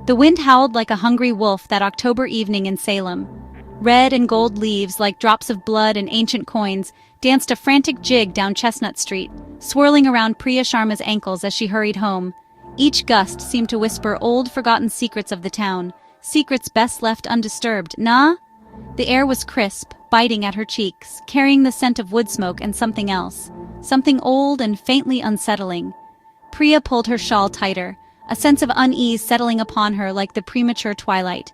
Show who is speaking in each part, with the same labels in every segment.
Speaker 1: The wind howled like a hungry wolf that October evening in Salem. Red and gold leaves, like drops of blood and ancient coins, danced a frantic jig down Chestnut Street, swirling around Priya Sharma's ankles as she hurried home. Each gust seemed to whisper old, forgotten secrets of the town, secrets best left undisturbed. Nah? The air was crisp, biting at her cheeks, carrying the scent of wood smoke and something else, something old and faintly unsettling. Priya pulled her shawl tighter, a sense of unease settling upon her like the premature twilight.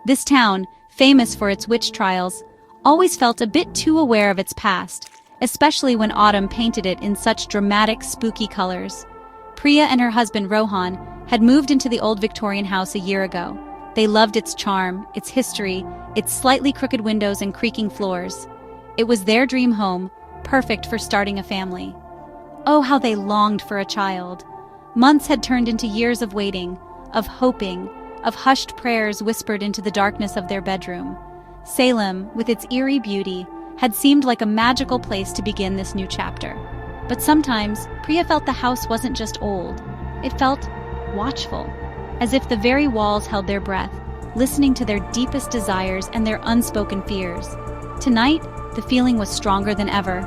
Speaker 1: This town, famous for its witch trials, always felt a bit too aware of its past, especially when autumn painted it in such dramatic, spooky colors. Priya and her husband Rohan had moved into the old Victorian house a year ago. They loved its charm, its history, its slightly crooked windows and creaking floors. It was their dream home, perfect for starting a family. Oh, how they longed for a child. Months had turned into years of waiting, of hoping, of hushed prayers whispered into the darkness of their bedroom. Salem, with its eerie beauty, had seemed like a magical place to begin this new chapter. But sometimes, Priya felt the house wasn't just old. It felt watchful, as if the very walls held their breath, listening to their deepest desires and their unspoken fears. Tonight, the feeling was stronger than ever.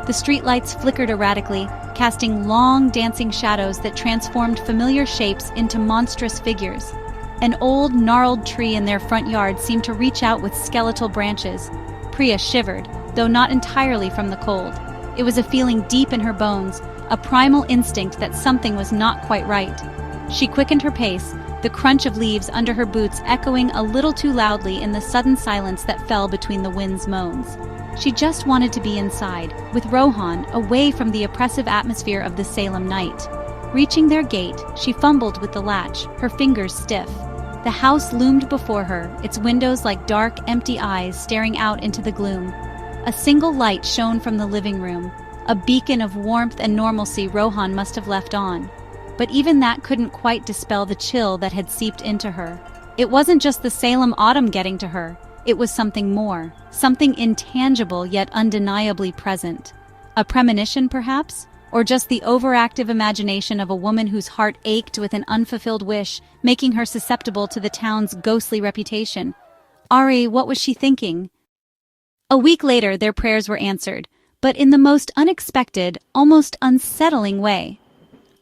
Speaker 1: The streetlights flickered erratically, casting long, dancing shadows that transformed familiar shapes into monstrous figures. An old, gnarled tree in their front yard seemed to reach out with skeletal branches. Priya shivered, though not entirely from the cold. It was a feeling deep in her bones, a primal instinct that something was not quite right. She quickened her pace, the crunch of leaves under her boots echoing a little too loudly in the sudden silence that fell between the wind's moans. She just wanted to be inside, with Rohan, away from the oppressive atmosphere of the Salem night. Reaching their gate, she fumbled with the latch, her fingers stiff. The house loomed before her, its windows like dark, empty eyes staring out into the gloom. A single light shone from the living room, a beacon of warmth and normalcy Rohan must have left on. But even that couldn't quite dispel the chill that had seeped into her. It wasn't just the Salem autumn getting to her. It was something more, something intangible yet undeniably present. A premonition, perhaps? Or just the overactive imagination of a woman whose heart ached with an unfulfilled wish, making her susceptible to the town's ghostly reputation. Ari, what was she thinking? A week later, their prayers were answered, but in the most unexpected, almost unsettling way.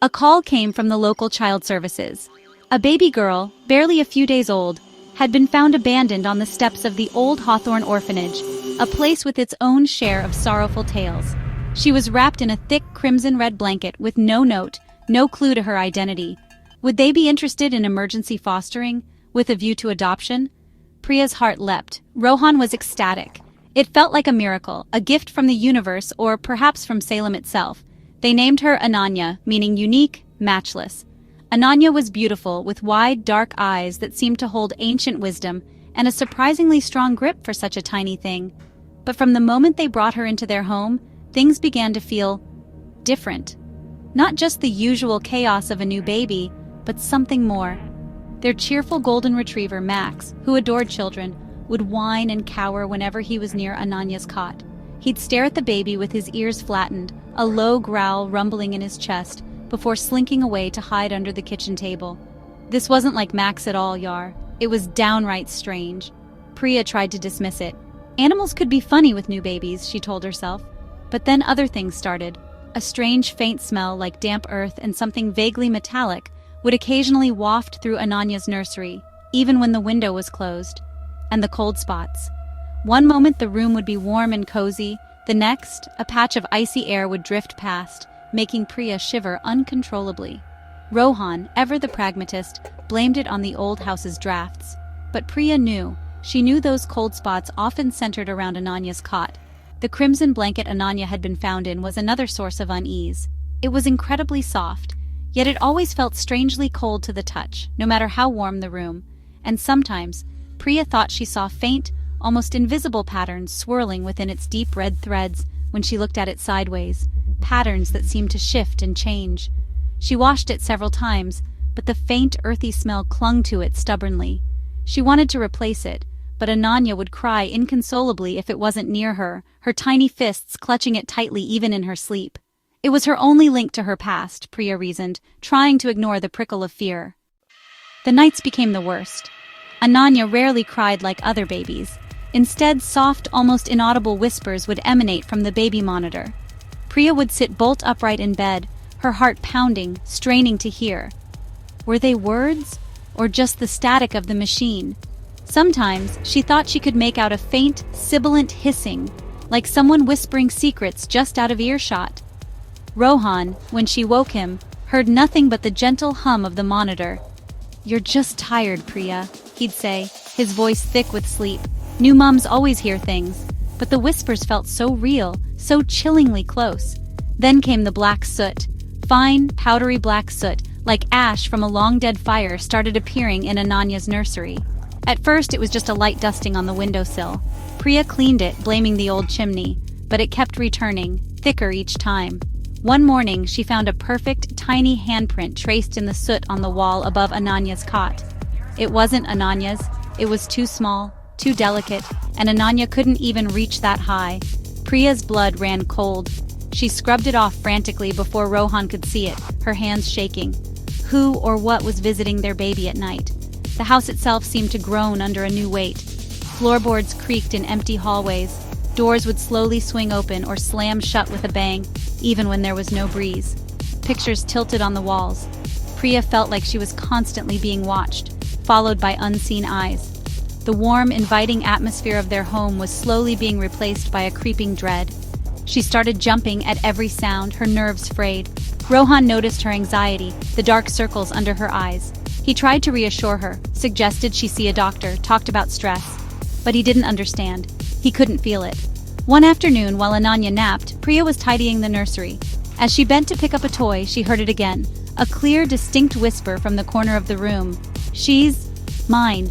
Speaker 1: A call came from the local child services. A baby girl, barely a few days old, had been found abandoned on the steps of the old Hawthorne orphanage, a place with its own share of sorrowful tales. She was wrapped in a thick crimson-red blanket with no note, no clue to her identity. Would they be interested in emergency fostering, with a view to adoption? Priya's heart leapt. Rohan was ecstatic. It felt like a miracle, a gift from the universe or perhaps from Salem itself. They named her Ananya, meaning unique, matchless. Ananya was beautiful, with wide, dark eyes that seemed to hold ancient wisdom and a surprisingly strong grip for such a tiny thing. But from the moment they brought her into their home, things began to feel different. Not just the usual chaos of a new baby, but something more. Their cheerful golden retriever, Max, who adored children, would whine and cower whenever he was near Ananya's cot. He'd stare at the baby with his ears flattened, a low growl rumbling in his chest, before slinking away to hide under the kitchen table. This wasn't like Max at all, Yar. It was downright strange. Priya tried to dismiss it. Animals could be funny with new babies, she told herself. But then other things started. A strange, faint smell like damp earth and something vaguely metallic would occasionally waft through Ananya's nursery, even when the window was closed. And the cold spots. One moment the room would be warm and cozy, the next, a patch of icy air would drift past, making Priya shiver uncontrollably. Rohan, ever the pragmatist, blamed it on the old house's drafts. But Priya knew. She knew those cold spots often centered around Ananya's cot. The crimson blanket Ananya had been found in was another source of unease. It was incredibly soft, yet it always felt strangely cold to the touch, no matter how warm the room. And sometimes, Priya thought she saw faint, almost invisible patterns swirling within its deep red threads when she looked at it sideways, patterns that seemed to shift and change. She washed it several times, but the faint, earthy smell clung to it stubbornly. She wanted to replace it, but Ananya would cry inconsolably if it wasn't near her, her tiny fists clutching it tightly even in her sleep. It was her only link to her past, Priya reasoned, trying to ignore the prickle of fear. The nights became the worst. Ananya rarely cried like other babies. Instead, soft, almost inaudible whispers would emanate from the baby monitor. Priya would sit bolt upright in bed, her heart pounding, straining to hear. Were they words, or just the static of the machine? Sometimes she thought she could make out a faint, sibilant hissing, like someone whispering secrets just out of earshot. Rohan, when she woke him, heard nothing but the gentle hum of the monitor. "You're just tired, Priya," he'd say, his voice thick with sleep. New mums always hear things, but the whispers felt so real, so chillingly close. Then came the black soot. Fine, powdery black soot, like ash from a long-dead fire, started appearing in Ananya's nursery. At first, it was just a light dusting on the windowsill. Priya cleaned it, blaming the old chimney, but it kept returning, thicker each time. One morning, she found a perfect, tiny handprint traced in the soot on the wall above Ananya's cot. It wasn't Ananya's. It was too small, too delicate, and Ananya couldn't even reach that high. Priya's blood ran cold. She scrubbed it off frantically before Rohan could see it, her hands shaking. Who or what was visiting their baby at night? The house itself seemed to groan under a new weight. Floorboards creaked in empty hallways. Doors would slowly swing open or slam shut with a bang, even when there was no breeze. Pictures tilted on the walls. Priya felt like she was constantly being watched, followed by unseen eyes. The warm, inviting atmosphere of their home was slowly being replaced by a creeping dread. She started jumping at every sound, her nerves frayed. Rohan noticed her anxiety, the dark circles under her eyes. He tried to reassure her, suggested she see a doctor, talked about stress. But he didn't understand. He couldn't feel it. One afternoon, while Ananya napped, Priya was tidying the nursery. As she bent to pick up a toy, she heard it again. A clear, distinct whisper from the corner of the room. "She's mine."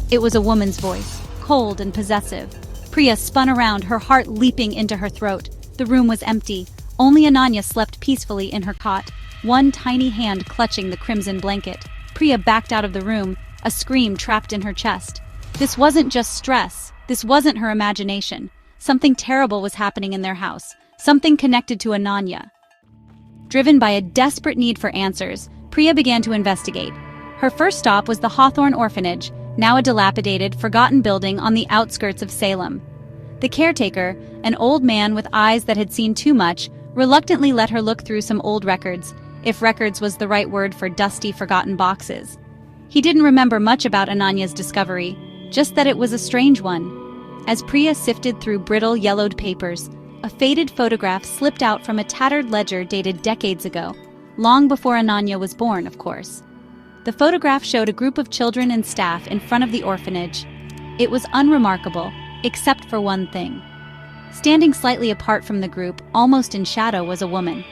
Speaker 1: It was a woman's voice, cold and possessive. Priya spun around, her heart leaping into her throat. The room was empty. Only Ananya slept peacefully in her cot, one tiny hand clutching the crimson blanket. Priya backed out of the room, a scream trapped in her chest. This wasn't just stress. This wasn't her imagination. Something terrible was happening in their house. Something connected to Ananya. Driven by a desperate need for answers, Priya began to investigate. Her first stop was the Hawthorne Orphanage, now a dilapidated, forgotten building on the outskirts of Salem. The caretaker, an old man with eyes that had seen too much, reluctantly let her look through some old records, if records was the right word for dusty, forgotten boxes. He didn't remember much about Ananya's discovery, just that it was a strange one. As Priya sifted through brittle, yellowed papers, a faded photograph slipped out from a tattered ledger dated decades ago, long before Ananya was born, of course. The photograph showed a group of children and staff in front of the orphanage. It was unremarkable, except for one thing. Standing slightly apart from the group, almost in shadow, was a woman.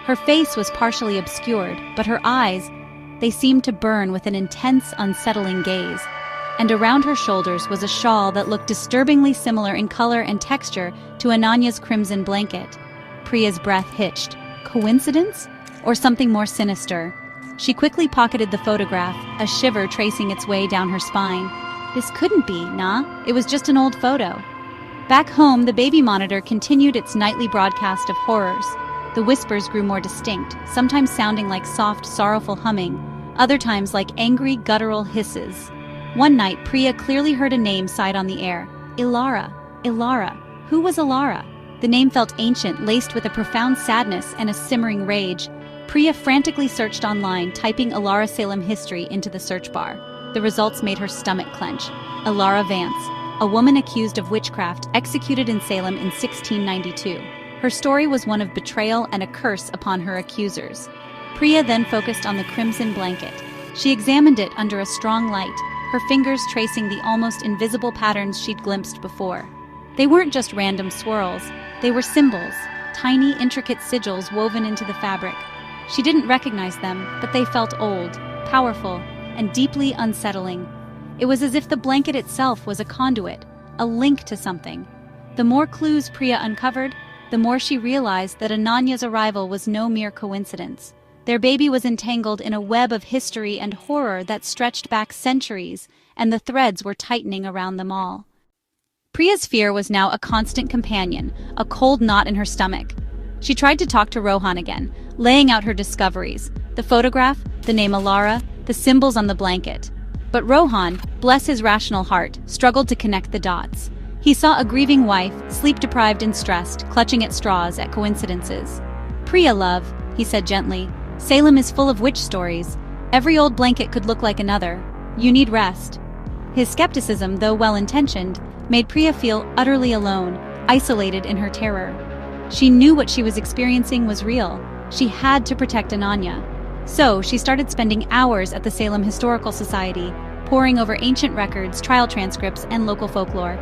Speaker 1: Her face was partially obscured, but her eyes, they seemed to burn with an intense, unsettling gaze. And around her shoulders was a shawl that looked disturbingly similar in color and texture to Ananya's crimson blanket. Priya's breath hitched. Coincidence? Or something more sinister? She quickly pocketed the photograph, a shiver tracing its way down her spine. This couldn't be, nah. It was just an old photo. Back home, the baby monitor continued its nightly broadcast of horrors. The whispers grew more distinct, sometimes sounding like soft, sorrowful humming, other times like angry, guttural hisses. One night, Priya clearly heard a name sighed on the air. Ilara. Ilara. Who was Ilara? The name felt ancient, laced with a profound sadness and a simmering rage. Priya frantically searched online, typing Ilara Salem history into the search bar. The results made her stomach clench. Ilara Vance, a woman accused of witchcraft, executed in Salem in 1692. Her story was one of betrayal and a curse upon her accusers. Priya then focused on the crimson blanket. She examined it under a strong light, her fingers tracing the almost invisible patterns she'd glimpsed before. They weren't just random swirls, they were symbols, tiny, intricate sigils woven into the fabric. She didn't recognize them, but they felt old, powerful, and deeply unsettling. It was as if the blanket itself was a conduit, a link to something. The more clues Priya uncovered, the more she realized that Ananya's arrival was no mere coincidence. Their baby was entangled in a web of history and horror that stretched back centuries, and the threads were tightening around them all. Priya's fear was now a constant companion, a cold knot in her stomach. She tried to talk to Rohan again, laying out her discoveries. The photograph, the name Ilara, the symbols on the blanket. But Rohan, bless his rational heart, struggled to connect the dots. He saw a grieving wife, sleep-deprived and stressed, clutching at straws at coincidences. "Priya, love," he said gently, "Salem is full of witch stories. Every old blanket could look like another. You need rest." His skepticism, though well-intentioned, made Priya feel utterly alone, isolated in her terror. She knew what she was experiencing was real. She had to protect Ananya. So she started spending hours at the Salem Historical Society, poring over ancient records, trial transcripts, and local folklore.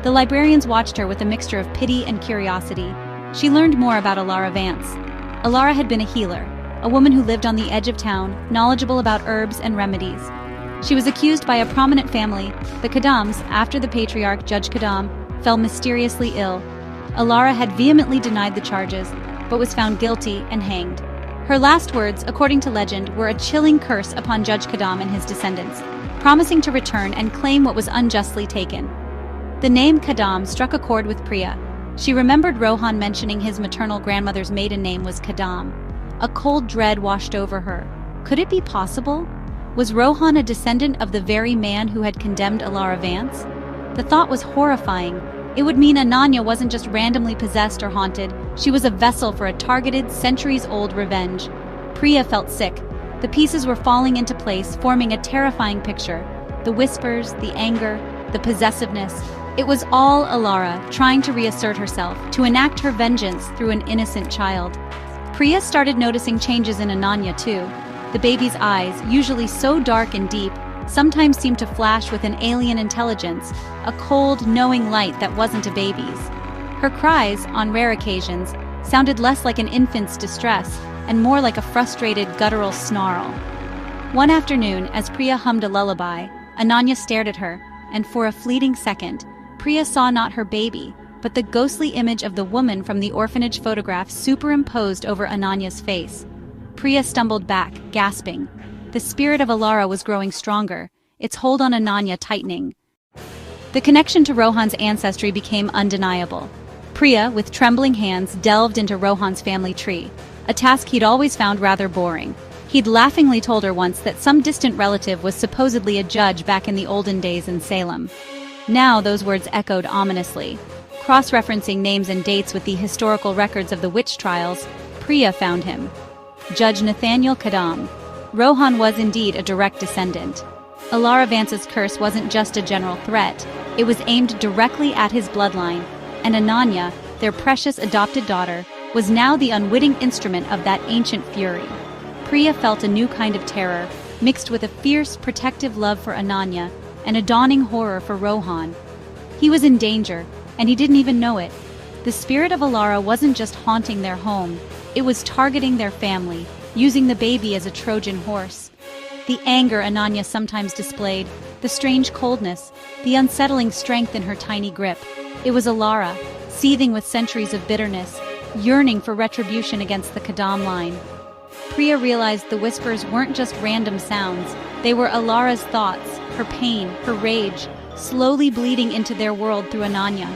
Speaker 1: The librarians watched her with a mixture of pity and curiosity. She learned more about Alara Vance. Alara had been a healer, a woman who lived on the edge of town, knowledgeable about herbs and remedies. She was accused by a prominent family, the Kadams, after the patriarch Judge Kadam fell mysteriously ill. Alara had vehemently denied the charges, but was found guilty and hanged. Her last words, according to legend, were a chilling curse upon Judge Kadam and his descendants, promising to return and claim what was unjustly taken. The name Kadam struck a chord with Priya. She remembered Rohan mentioning his maternal grandmother's maiden name was Kadam. A cold dread washed over her. Could it be possible? Was Rohan a descendant of the very man who had condemned Alara Vance? The thought was horrifying. It would mean Ananya wasn't just randomly possessed or haunted, she was a vessel for a targeted, centuries-old revenge. Priya felt sick. The pieces were falling into place, forming a terrifying picture. The whispers, the anger, the possessiveness. It was all Alara, trying to reassert herself, to enact her vengeance through an innocent child. Priya started noticing changes in Ananya too. The baby's eyes, usually so dark and deep, sometimes seemed to flash with an alien intelligence, a cold, knowing light that wasn't a baby's. Her cries, on rare occasions, sounded less like an infant's distress and more like a frustrated, guttural snarl. One afternoon, as Priya hummed a lullaby, Ananya stared at her, and for a fleeting second, Priya saw not her baby, but the ghostly image of the woman from the orphanage photograph superimposed over Ananya's face. Priya stumbled back, gasping. The spirit of Alara was growing stronger, its hold on Ananya tightening. The connection to Rohan's ancestry became undeniable. Priya, with trembling hands, delved into Rohan's family tree, a task he'd always found rather boring. He'd laughingly told her once that some distant relative was supposedly a judge back in the olden days in Salem. Now those words echoed ominously. Cross-referencing names and dates with the historical records of the witch trials, Priya found him. Judge Nathaniel Kadam. Rohan was indeed a direct descendant. Alara Vance's curse wasn't just a general threat, it was aimed directly at his bloodline, and Ananya, their precious adopted daughter, was now the unwitting instrument of that ancient fury. Priya felt a new kind of terror, mixed with a fierce, protective love for Ananya and a dawning horror for Rohan. He was in danger, and he didn't even know it. The spirit of Alara wasn't just haunting their home, it was targeting their family, using the baby as a Trojan horse. The anger Ananya sometimes displayed, the strange coldness, the unsettling strength in her tiny grip. It was Alara, seething with centuries of bitterness, yearning for retribution against the Kadam line. Priya realized the whispers weren't just random sounds, they were Alara's thoughts, her pain, her rage, slowly bleeding into their world through Ananya.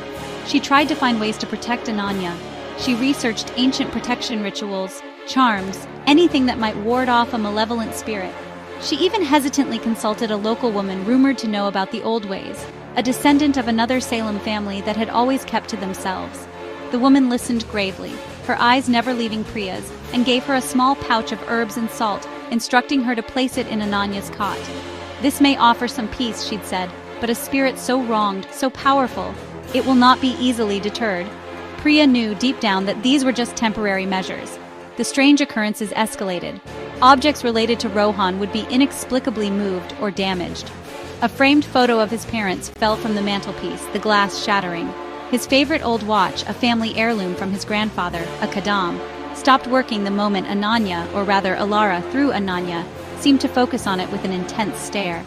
Speaker 1: She tried to find ways to protect Ananya. She researched ancient protection rituals, charms, anything that might ward off a malevolent spirit. She even hesitantly consulted a local woman rumored to know about the old ways, a descendant of another Salem family that had always kept to themselves. The woman listened gravely, her eyes never leaving Priya's, and gave her a small pouch of herbs and salt, instructing her to place it in Ananya's cot. "This may offer some peace," she'd said, "but a spirit so wronged, so powerful, it will not be easily deterred." Priya knew deep down that these were just temporary measures. The strange occurrences escalated. Objects related to Rohan would be inexplicably moved or damaged. A framed photo of his parents fell from the mantelpiece, the glass shattering. His favorite old watch, a family heirloom from his grandfather, a Kadam, stopped working the moment Ananya, or rather Alara through Ananya, seemed to focus on it with an intense stare.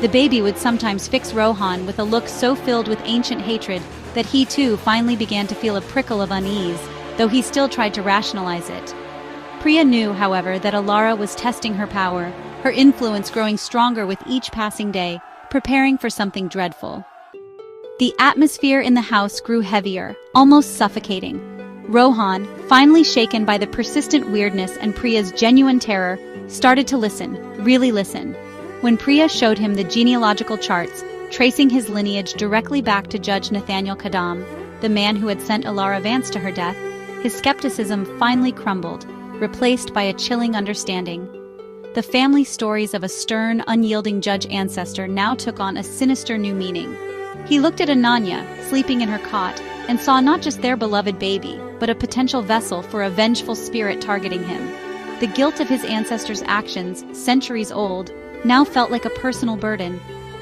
Speaker 1: The baby would sometimes fix Rohan with a look so filled with ancient hatred that he too finally began to feel a prickle of unease, though he still tried to rationalize it. Priya knew, however, that Alara was testing her power, her influence growing stronger with each passing day, preparing for something dreadful. The atmosphere in the house grew heavier, almost suffocating. Rohan, finally shaken by the persistent weirdness and Priya's genuine terror, started to listen, Really listen. When Priya showed him the genealogical charts, tracing his lineage directly back to Judge Nathaniel Kadam, the man who had sent Alara Vance to her death, his skepticism finally crumbled, replaced by a chilling understanding. The family stories of a stern, unyielding judge ancestor now took on a sinister new meaning. He looked at Ananya, sleeping in her cot, and saw not just their beloved baby, but a potential vessel for a vengeful spirit targeting him. The guilt of his ancestors' actions, centuries old, now felt like a personal burden.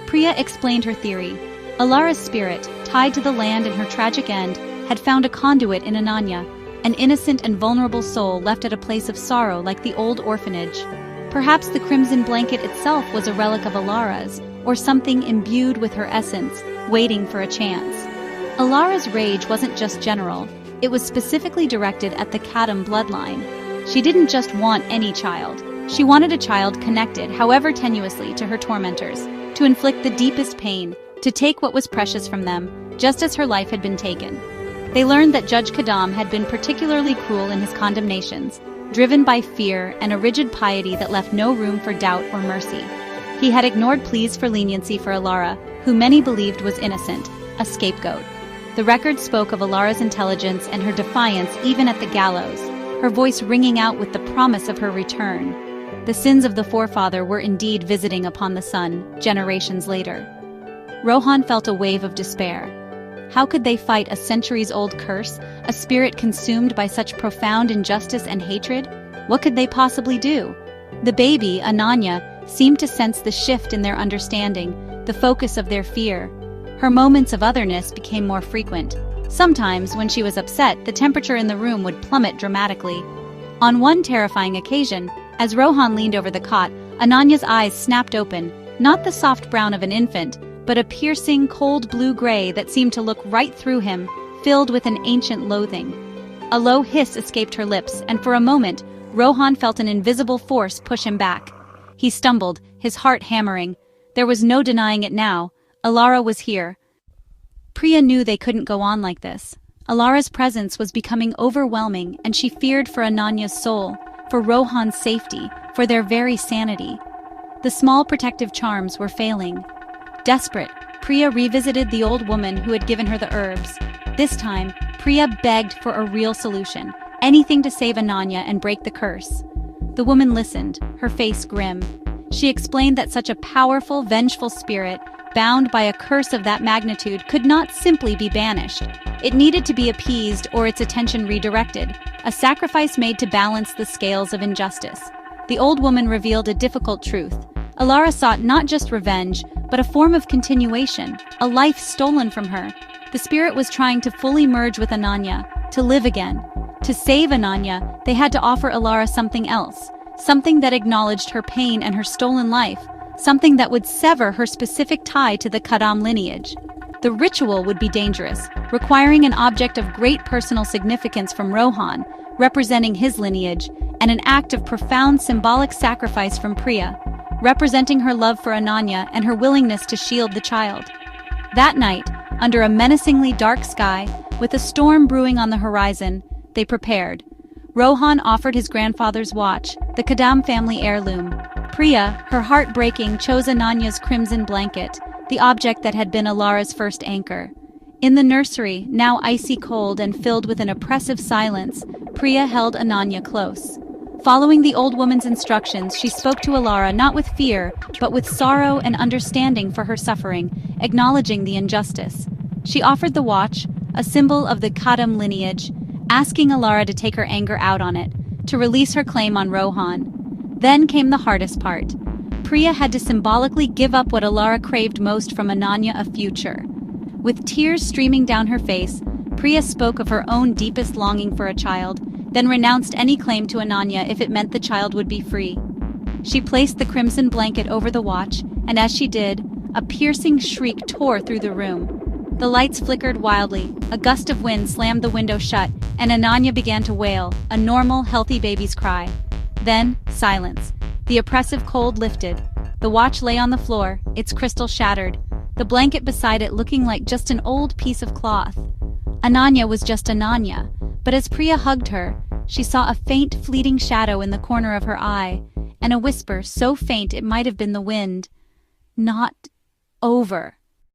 Speaker 1: Priya explained her theory. Alara's spirit, tied to the land in her tragic end, had found a conduit in Ananya, an innocent and vulnerable soul left at a place of sorrow like the old orphanage. Perhaps the crimson blanket itself was a relic of Alara's, or something imbued with her essence, waiting for a chance. Alara's rage wasn't just general, it was specifically directed at the Kadam bloodline. She didn't just want any child. She wanted a child connected, however tenuously, to her tormentors, to inflict the deepest pain, to take what was precious from them, just as her life had been taken. They learned that Judge Kadam had been particularly cruel in his condemnations, driven by fear and a rigid piety that left no room for doubt or mercy. He had ignored pleas for leniency for Alara, who many believed was innocent, a scapegoat. The record spoke of Alara's intelligence and her defiance even at the gallows, her voice ringing out with the promise of her return. The sins of the forefather were indeed visiting upon the son, generations later. Rohan felt a wave of despair. How could they fight a centuries-old curse, a spirit consumed by such profound injustice and hatred? What could they possibly do? The baby, Ananya, seemed to sense the shift in their understanding, the focus of their fear. Her moments of otherness became more frequent. Sometimes, when she was upset, the temperature in the room would plummet dramatically. On one terrifying occasion, as Rohan leaned over the cot, Ananya's eyes snapped open, not the soft brown of an infant, but a piercing, cold blue-gray that seemed to look right through him, filled with an ancient loathing. A low hiss escaped her lips, and for a moment, Rohan felt an invisible force push him back. He stumbled, his heart hammering. There was no denying it now. Alara was here. Priya knew they couldn't go on like this. Alara's presence was becoming overwhelming, and she feared for Ananya's soul, for Rohan's safety, for their very sanity. The small protective charms were failing. Desperate, Priya revisited the old woman who had given her the herbs. This time, Priya begged for a real solution, anything to save Ananya and break the curse. The woman listened, her face grim. She explained that such a powerful, vengeful spirit, bound by a curse of that magnitude, could not simply be banished. It needed to be appeased or its attention redirected, a sacrifice made to balance the scales of injustice. The old woman revealed a difficult truth. Alara sought not just revenge, but a form of continuation, a life stolen from her. The spirit was trying to fully merge with Ananya, to live again. To save Ananya, they had to offer Alara something else, something that acknowledged her pain and her stolen life, something that would sever her specific tie to the Kadam lineage. The ritual would be dangerous, requiring an object of great personal significance from Rohan, representing his lineage, and an act of profound symbolic sacrifice from Priya, representing her love for Ananya and her willingness to shield the child. That night, under a menacingly dark sky, with a storm brewing on the horizon, they prepared. Rohan offered his grandfather's watch, the Kadam family heirloom. Priya, her heart breaking, chose Ananya's crimson blanket, the object that had been Alara's first anchor. In the nursery, now icy cold and filled with an oppressive silence, Priya held Ananya close. Following the old woman's instructions, she spoke to Alara not with fear, but with sorrow and understanding for her suffering, acknowledging the injustice. She offered the watch, a symbol of the Kadam lineage, asking Alara to take her anger out on it, to release her claim on Rohan. Then came the hardest part. Priya had to symbolically give up what Alara craved most from Ananya, a future. With tears streaming down her face, Priya spoke of her own deepest longing for a child, then renounced any claim to Ananya if it meant the child would be free. She placed the crimson blanket over the watch, and as she did, a piercing shriek tore through the room. The lights flickered wildly, a gust of wind slammed the window shut, and Ananya began to wail, a normal, healthy baby's cry. Then, silence. The oppressive cold lifted. The watch lay on the floor, its crystal shattered, the blanket beside it looking like just an old piece of cloth. Ananya was just Ananya, but as Priya hugged her, she saw a faint, fleeting shadow in the corner of her eye, and a whisper so faint it might have been the wind. Not over.